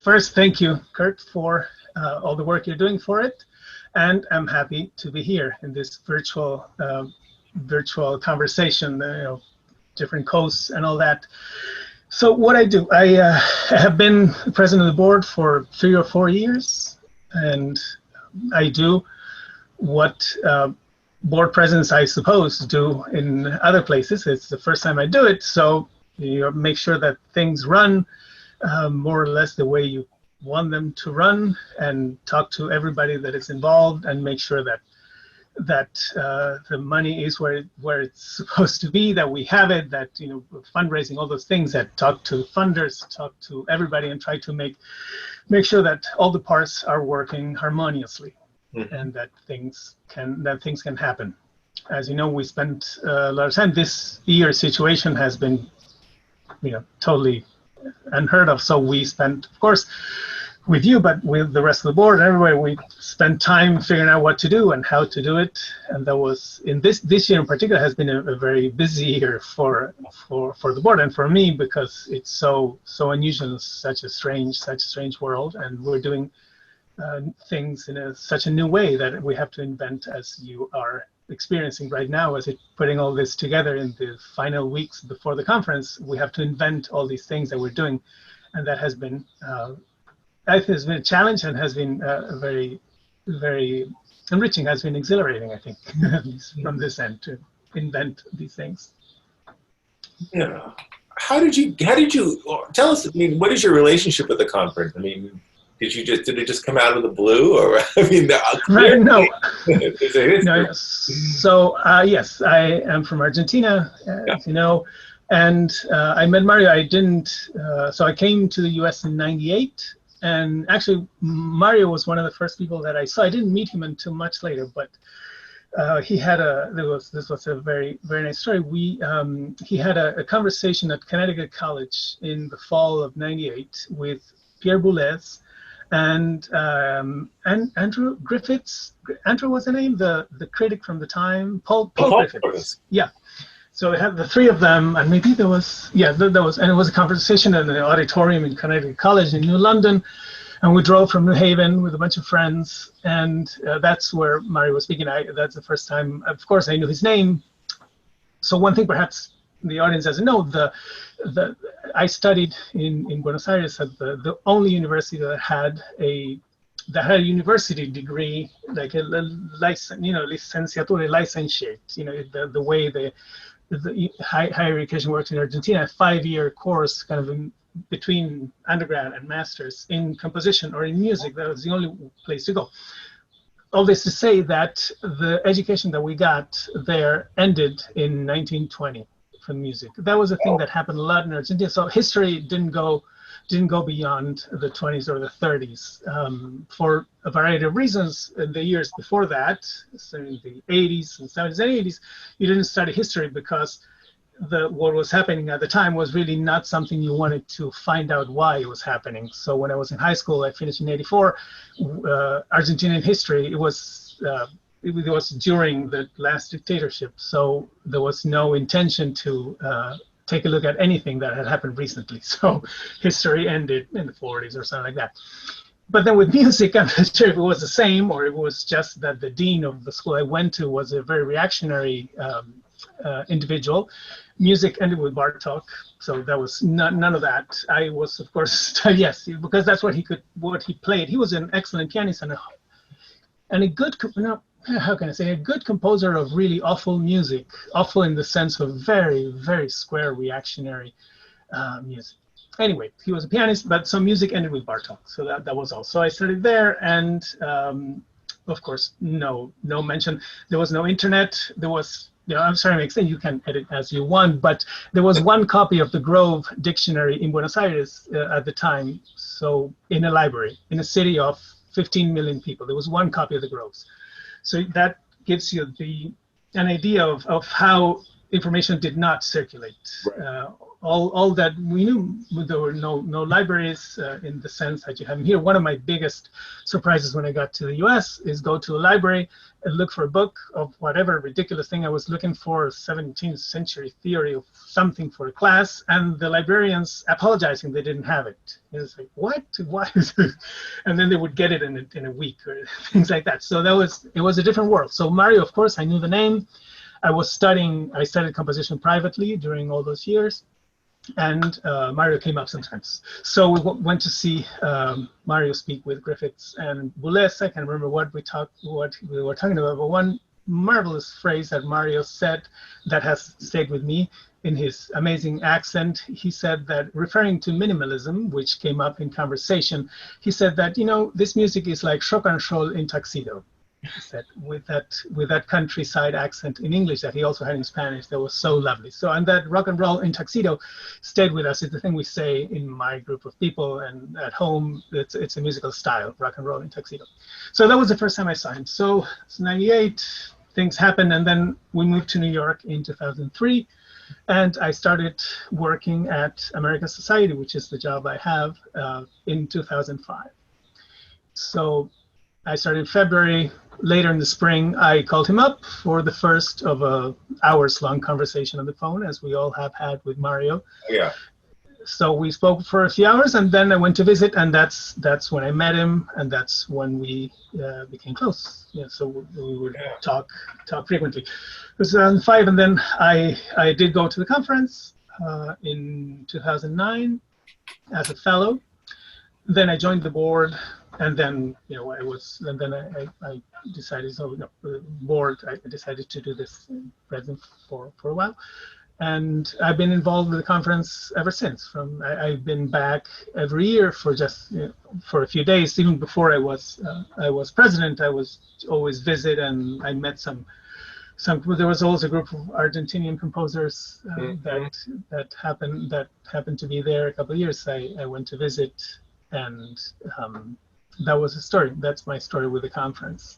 first, thank you, Kurt, for all the work you're doing for it. And I'm happy to be here in this virtual conversation, different coasts and all that. So what I do, I have been president of the board for 3 or 4 years, and I do what board presidents, I suppose, do in other places. It's the first time I do it, so you make sure that things run more or less the way you want them to run, and talk to everybody that is involved, and make sure that the money is where it's supposed to be, that we have it, that fundraising, all those things, that talk to funders, talk to everybody, and try to make sure that all the parts are working harmoniously, and that things can happen. As you know, we spent a lot of time. This year's situation has been totally unheard of. So we spent, of course, with you, but with the rest of the board, everywhere, we spent time figuring out what to do and how to do it. And that was, in this year in particular, has been a very busy year for the board and for me, because it's so unusual, such a strange world, and we're doing things in such a new way that we have to invent, as you are experiencing right now, as putting all this together in the final weeks before the conference. We have to invent all these things that we're doing, and that has been I think it's been a challenge, and has been very, very enriching, has been exhilarating, I think, at least from this end, to invent these things. Yeah. How did you tell us? I mean, what is your relationship with the conference? I mean, did it just come out of the blue, or I mean, right? No. There's a history. No. So yes, I am from Argentina, as you know, and I met Mario. I didn't. So I came to the U.S. in '98. And actually, Mario was one of the first people that I saw. I didn't meet him until much later, but he had this was a very, very nice story. He had a conversation at Connecticut College in the fall of '98 with Pierre Boulez and Andrew Griffiths. Andrew was the name, the critic from the time, Paul Griffiths. Yeah. So they had the three of them, and maybe there was, and it was a conversation in the auditorium in Connecticut College in New London, and we drove from New Haven with a bunch of friends, and that's where Mario was speaking. That's the first time, of course, I knew his name. So one thing perhaps the audience doesn't know, I studied in Buenos Aires at the only university that had a university degree, like a licenciatura, licentiate, the way the higher education works in Argentina, a 5-year course kind of between undergrad and master's in composition or in music. That was the only place to go. All this to say that the education that we got there ended in 1920 for music. That was a thing that happened a lot in Argentina. So history didn't go beyond the 20s or the 30s for a variety of reasons. In the years before that, so in the 80s and 70s and 80s, you didn't study history because what was happening at the time was really not something you wanted to find out why it was happening. So when I was in high school, I finished in '84, Argentinian history, it was during the last dictatorship. So there was no intention to take a look at anything that had happened recently. So history ended in the 40s or something like that. But then with music, I'm not sure if it was the same, or it was just that the dean of the school I went to was a very reactionary individual. Music ended with Bartok, so that was none of that. I was, of course, yes, because that's what he played. He was an excellent pianist and a good, how can I say, a good composer of really awful music, awful in the sense of very, very square reactionary music. Anyway, he was a pianist, but some music ended with Bartok, so that was all. So I studied there, and of course, no mention. There was no internet. There was, I'm sorry, I'm saying you can edit as you want, but there was one copy of the Grove Dictionary in Buenos Aires at the time. So in a library, in a city of 15 million people, there was one copy of the Groves. So that gives you an idea of how information did not circulate. Right. All that we knew, there were no libraries in the sense that you have here. One of my biggest surprises when I got to the US is go to a library and look for a book of whatever ridiculous thing I was looking for, 17th century theory of something for a class, and the librarians apologizing they didn't have it. It was like, what? Why is it? And then they would get it in a week or things like that. So it was a different world. So Mario, of course, I knew the name. I studied composition privately during all those years, and Mario came up sometimes. So we went to see Mario speak with Griffiths and Boulez. I can't remember what we were talking about, but one marvelous phrase that Mario said that has stayed with me in his amazing accent. He said that, referring to minimalism, which came up in conversation, he said that, this music is like rock and roll in tuxedo. He said, with that countryside accent in English that he also had in Spanish, that was so lovely. So, and that rock and roll in tuxedo stayed with us. It's the thing we say in my group of people, and at home, it's a musical style, rock and roll in tuxedo. So that was the first time I saw him. So it's 98, things happened, and then we moved to New York in 2003, and I started working at American Society, which is the job I have, in 2005. So I started in February. Later in the spring, I called him up for the first of a hours-long conversation on the phone, as we all have had with Mario. Yeah. So we spoke for a few hours, and then I went to visit, and that's when I met him, and that's when we became close. Yeah, so we would talk frequently. It was 2005, and then I did go to the conference in 2009 as a fellow. Then I joined the board. And then, I decided, the board, I decided to do this present for a while. And I've been involved with the conference ever since. I've been back every year for just, for a few days. Even before I was president, I was always visit, and I met some, there was always a group of Argentinian composers that happened to be there a couple of years. I went to visit, and that was a story. That's my story with the conference.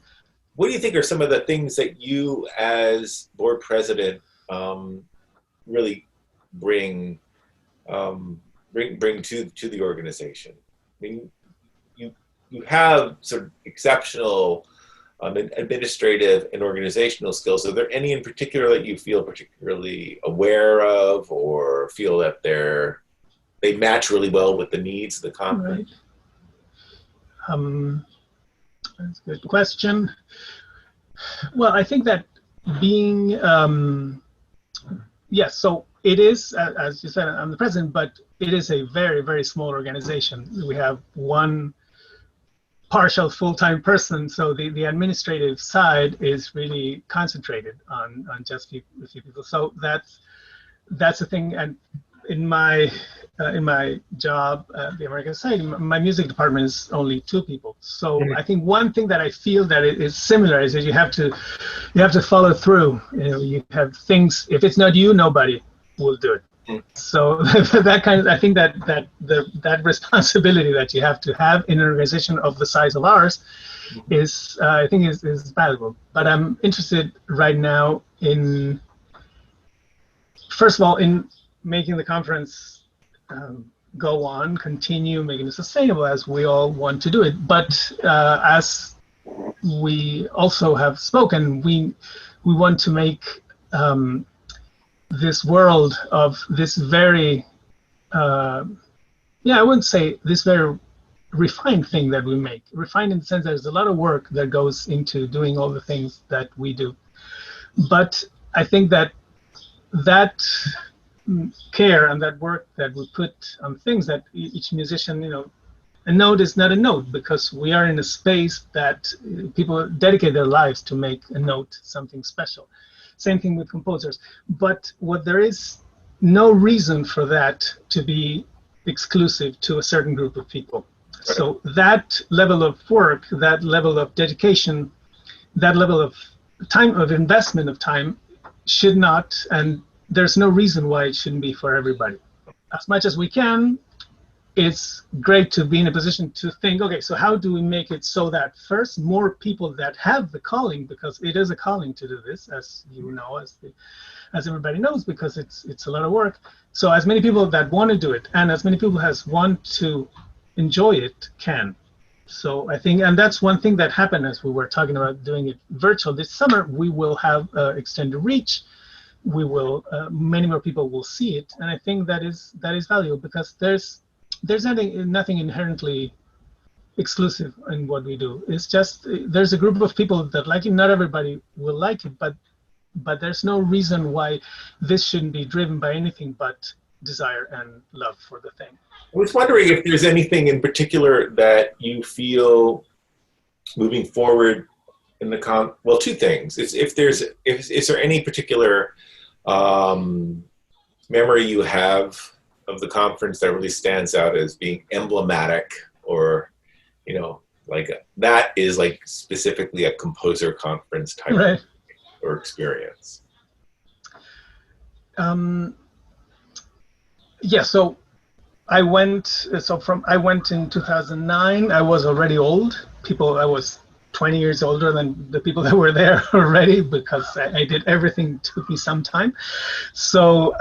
What do you think are some of the things that you, as board president, really bring to the organization? I mean, you have sort of exceptional administrative and organizational skills. Are there any in particular that you feel particularly aware of, or feel that they match really well with the needs of the conference? Right. That's a good question. Well, I think that being, yes, so it is, as you said, I'm the president, but it is a very, very small organization. We have one partial full-time person, so the administrative side is really concentrated on just a few people. So that's the thing. And in my job at the American Society, my music department is only 2 people. So I think one thing that I feel that it is similar is that you have to follow through. You have things. If it's not you, nobody will do it. So that kind of, I think that responsibility that you have to have in an organization of the size of ours is, I think, is valuable. But I'm interested right now in, first of all, in making the conference go on, continue making it sustainable, as we all want to do it. But as we also have spoken, we want to make this world of this very, I wouldn't say this very refined thing that we make. Refined in the sense that there's a lot of work that goes into doing all the things that we do. But I think that care and that work that we put on things that each musician, a note is not a note, because we are in a space that people dedicate their lives to make a note something special. Same thing with composers. But what there is no reason for that to be exclusive to a certain group of people. Right. So that level of work, that level of dedication, that level of time, of investment of time, should not, and there's no reason why it shouldn't be for everybody. As much as we can, it's great to be in a position to think, okay, so how do we make it so that first more people that have the calling, because it is a calling to do this, as you know, as everybody knows, because it's a lot of work. So as many people that want to do it, and as many people as want to enjoy it, can. So I think, and that's one thing that happened as we were talking about doing it virtual this summer. We will have extended reach. We will many more people will see it, and I think that is valuable, because there's nothing inherently exclusive in what we do. It's just there's a group of people that like it. Not everybody will like it, but there's no reason why this shouldn't be driven by anything but desire and love for the thing. I was wondering if there's anything in particular that you feel moving forward in the well, two things. Is there any particular memory you have of the conference that really stands out as being emblematic, or, you know, like that is like specifically a composer conference type right. or experience? Yeah, so I went in 2009. I was already old. I was 20 years older than the people that were there already, because I did everything. It took me some time. So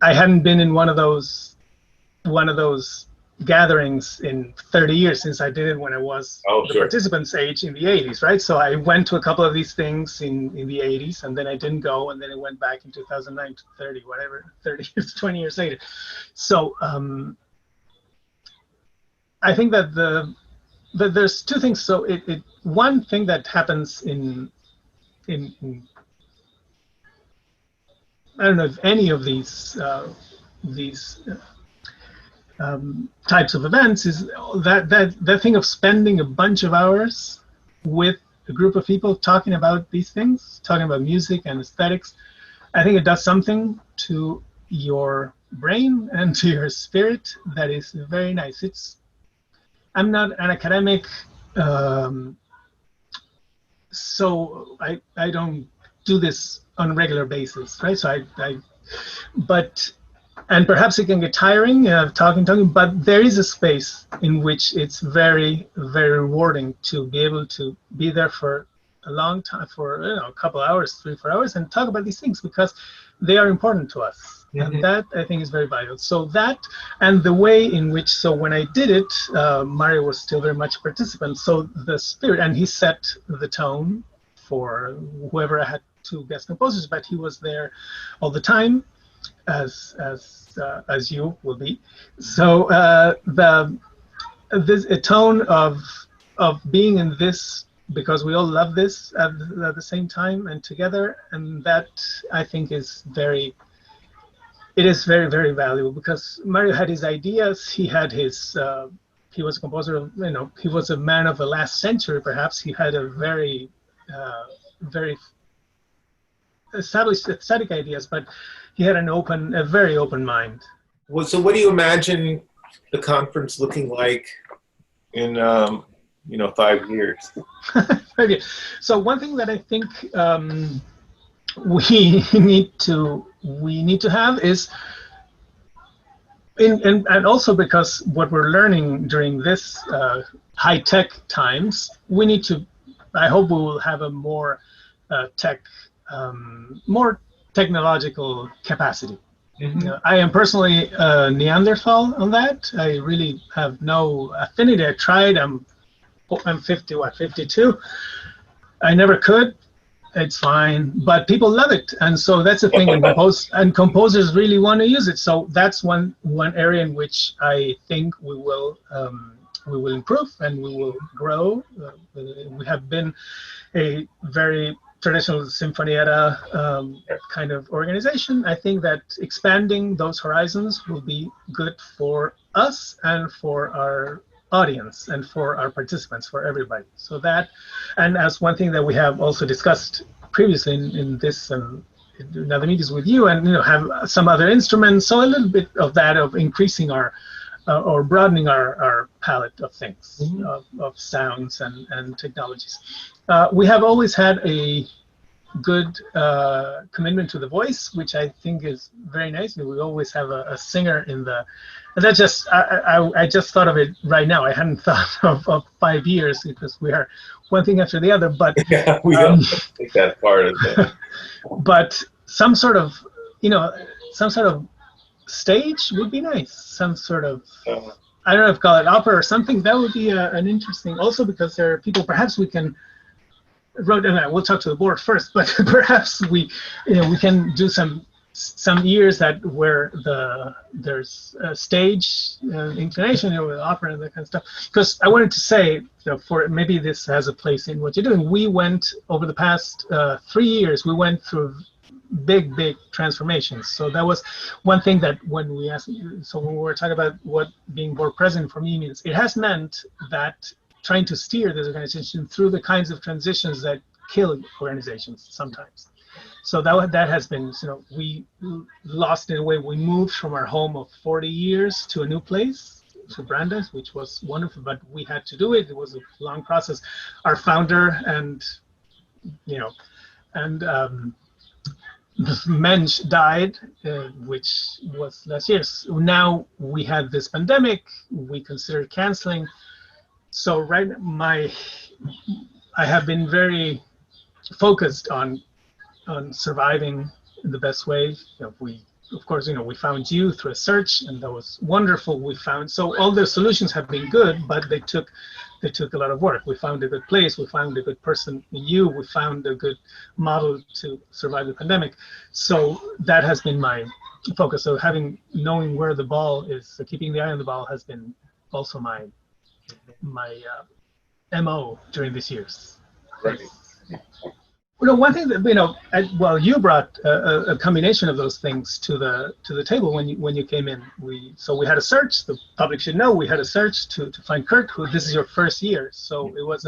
I hadn't been in one of those gatherings in 30 years since I did it when I was the participants age in the 80s, right? So I went to a couple of these things in the 80s, and then I didn't go, and then I went back in 2009 to 30, whatever, 30 years, 20 years later. So I think that there's two things. So one thing that happens in I don't know if any of these types of events is that thing of spending a bunch of hours with a group of people talking about these things, talking about music and aesthetics. I think it does something to your brain and to your spirit that is very nice. I'm not an academic, so I don't do this on a regular basis, right? So and perhaps it can get tiring, talking, but there is a space in which it's very, very rewarding to be able to be there for a long time, for a couple hours, 3-4 hours, and talk about these things, because they are important to us. Mm-hmm. And that, I think, is very vital. So that, and the way in which, so when I did it, Mario was still very much a participant. So the spirit, and he set the tone for whoever I had two guest composers, but he was there all the time, as you will be. So a tone of being in this, because we all love this at the same time and together, and that, I think, is very, very valuable, because Mario had his ideas. He had his he was a composer, he was a man of the last century, perhaps. He had a very established aesthetic ideas, but he had a very open mind. Well, so what do you imagine the conference looking like in 5 years? 5 years. So one thing that I think we need to have is, and also because what we're learning during this high-tech times, we need to, I hope we will have a more more technological capacity. Mm-hmm. I am personally a Neanderthal on that. I really have no affinity. I tried. I'm 52. I never could. It's fine, but people love it, and so that's the thing. And composers really want to use it. So that's one area in which I think we will improve and we will grow. We have been a very traditional sinfonietta kind of organization. I think that expanding those horizons will be good for us and for our audience and for our participants, for everybody. So that, and as one thing that we have also discussed previously in this in other meetings with you, and have some other instruments, so a little bit of that, of increasing our or broadening our palette of things, mm-hmm. of sounds and technologies. We have always had a good commitment to the voice, which I think is very nice. We always have a singer in the, and that just I just thought of it right now. I hadn't thought of 5 years because we are one thing after the other. But Yeah, we don't take that part of it. but some sort of, some sort of stage would be nice. Some sort of, I don't know if call it opera or something. That would be an interesting. Also because there are people. Perhaps we can. We'll talk to the board first, but perhaps we can do some years that where there's a stage inclination, with opera and that kind of stuff. Because I wanted to say, for maybe this has a place in what you're doing. We went over the past 3 years. We went through big transformations. So that was one thing that when we asked. So when we were talking about what being board president for me means, it has meant that trying to steer this organization through the kinds of transitions that kill organizations sometimes. So that has been, we lost in a way. We moved from our home of 40 years to a new place, to Brandeis, which was wonderful, but we had to do it. It was a long process. Our founder and Mensch died, which was last year. So now we had this pandemic. We considered canceling. So I have been very focused on surviving in the best way. We found you through a search, and that was wonderful. So all the solutions have been good, but they took a lot of work. We found a good place. We found a good person in you. We found a good model to survive the pandemic. So that has been my focus. So knowing where the ball is, so keeping the eye on the ball has been also my MO during these years. Right. One thing that you brought a combination of those things to the table when you came in. We had a search. The public should know we had a search to find Kurt, who this is your first year. So it was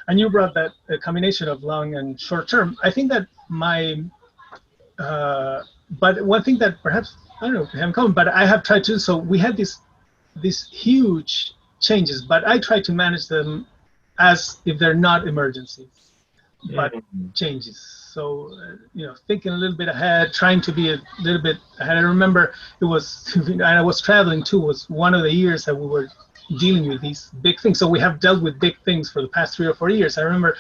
and you brought that a combination of long and short term. I think that but one thing that perhaps I don't know if you haven't come, but I have tried to. So we had these huge changes, but I try to manage them as if they're not emergencies, but changes. So, thinking a little bit ahead, trying to be a little bit ahead. I remember and I was traveling too, was one of the years that we were dealing with these big things. So we have dealt with big things for the past 3 or 4 years. I remember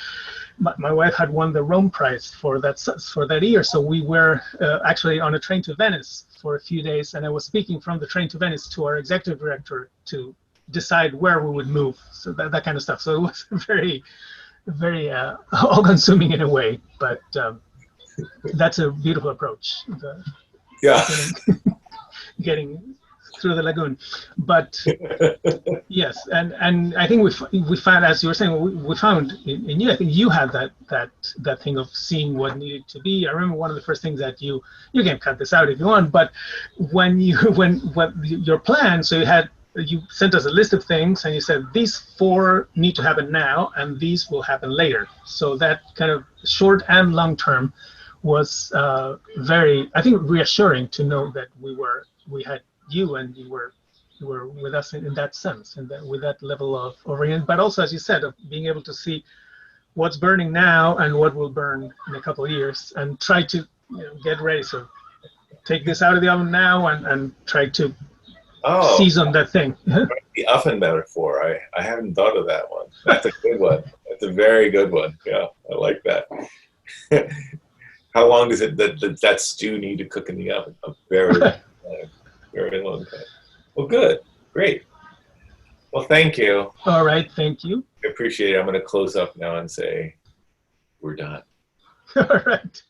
my wife had won the Rome Prize for that year. So we were actually on a train to Venice for a few days, and I was speaking from the train to Venice to our executive director to decide where we would move, so that kind of stuff. So it was very, very all-consuming in a way, but that's a beautiful approach. Getting through the lagoon, but yes, and I think we found, as you were saying, we found in you. I think you had that thing of seeing what needed to be. I remember one of the first things that you can cut this out if you want, but when your plan, so you sent us a list of things and you said these 4 need to happen now and these will happen later. So that kind of short and long term was very, I think, reassuring to know that we had you and you were with us in that sense, and with that level of orientation, but also, as you said, of being able to see what's burning now and what will burn in a couple of years, and try to get ready. So take this out of the oven now and try to season that thing. The oven metaphor. I haven't thought of that one. That's a good one. That's a very good one. Yeah, I like that. How long does that stew need to cook in the oven? A very very long time. Well, good. Great. Well, thank you. All right. Thank you. I appreciate it. I'm going to close up now and say we're done. All right.